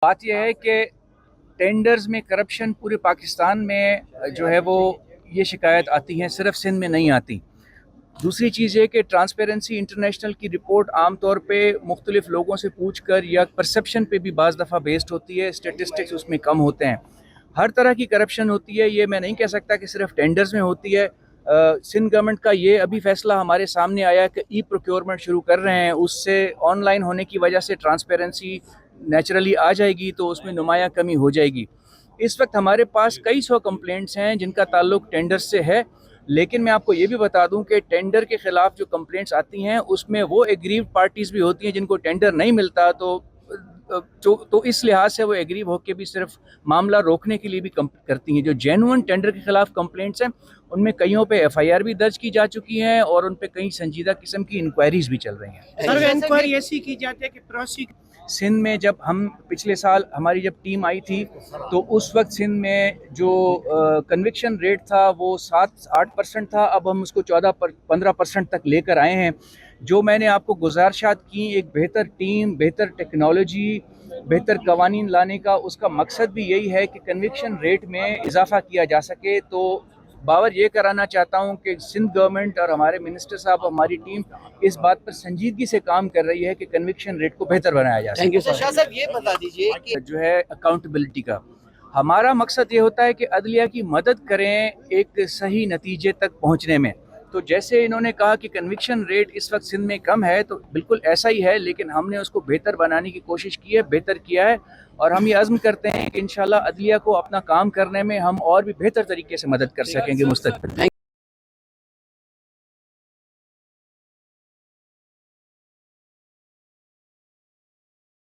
بات یہ ہے کہ ٹینڈرز میں کرپشن پورے پاکستان میں جو ہے وہ یہ شکایت آتی ہیں، صرف سندھ میں نہیں آتی۔ دوسری چیز یہ کہ ٹرانسپیرنسی انٹرنیشنل کی رپورٹ عام طور پہ مختلف لوگوں سے پوچھ کر یا پرسیپشن پہ بھی بعض دفعہ بیسڈ ہوتی ہے، اسٹیٹسٹکس اس میں کم ہوتے ہیں۔ ہر طرح کی کرپشن ہوتی ہے، یہ میں نہیں کہہ سکتا کہ صرف ٹینڈرز میں ہوتی ہے۔ سندھ گورنمنٹ کا یہ ابھی فیصلہ ہمارے سامنے آیا کہ ای پروکیورمنٹ شروع کر رہے ہیں، اس سے آن لائن ہونے کی وجہ سے ٹرانسپیرنسی نیچرلی آ جائے گی، تو اس میں نمایاں کمی ہو جائے گی۔ اس وقت ہمارے پاس کئی سو کمپلینٹس ہیں جن کا تعلق ٹینڈر سے ہے، لیکن میں آپ کو یہ بھی بتا دوں کہ ٹینڈر کے خلاف جو کمپلینٹس آتی ہیں اس میں وہ ایگریو پارٹیز بھی ہوتی ہیں جن کو ٹینڈر نہیں ملتا، تو اس لحاظ سے وہ ایگریو ہو کے بھی صرف معاملہ روکنے کے لیے بھی کرتی ہیں۔ جو جینوئن ٹینڈر کے خلاف کمپلینٹس ہیں ان میں کئیوں پہ ایف آئی آر بھی درج کی جا چکی ہیں اور ان پہ کئی سنجیدہ قسم کی انکوائریز بھی چل رہی ہیں۔ سر انکوائری ایسی کی جاتی ہے کہ سندھ میں جب ہم پچھلے سال ہماری جب ٹیم آئی تھی تو اس وقت سندھ میں جو کنوکشن ریٹ تھا وہ 7-8% تھا، اب ہم اس کو 14-15% تک لے کر آئے ہیں۔ جو میں نے آپ کو گزارشات کی، ایک بہتر ٹیم، بہتر ٹیکنالوجی، بہتر قوانین لانے کا، اس کا مقصد بھی یہی ہے کہ کنوکشن ریٹ میں اضافہ کیا جا سکے۔ تو باور یہ کرانا چاہتا ہوں کہ سندھ گورنمنٹ اور ہمارے منسٹر صاحب، ہماری ٹیم اس بات پر سنجیدگی سے کام کر رہی ہے کہ کنوکشن ریٹ کو بہتر بنایا جا سکے۔ شاہ صاحب یہ بتا دیجئے کہ جو ہے اکاؤنٹیبلٹی کا ہمارا مقصد یہ ہوتا ہے کہ عدلیہ کی مدد کریں ایک صحیح نتیجے تک پہنچنے میں۔ تو جیسے انہوں نے کہا کہ کنوکشن ریٹ اس وقت سندھ میں کم ہے، تو بالکل ایسا ہی ہے، لیکن ہم نے اس کو بہتر بنانے کی کوشش کی ہے، بہتر کیا ہے، اور ہم یہ عزم کرتے ہیں کہ انشاءاللہ عدلیہ کو اپنا کام کرنے میں ہم اور بھی بہتر طریقے سے مدد کر سکیں گے مستقبل میں۔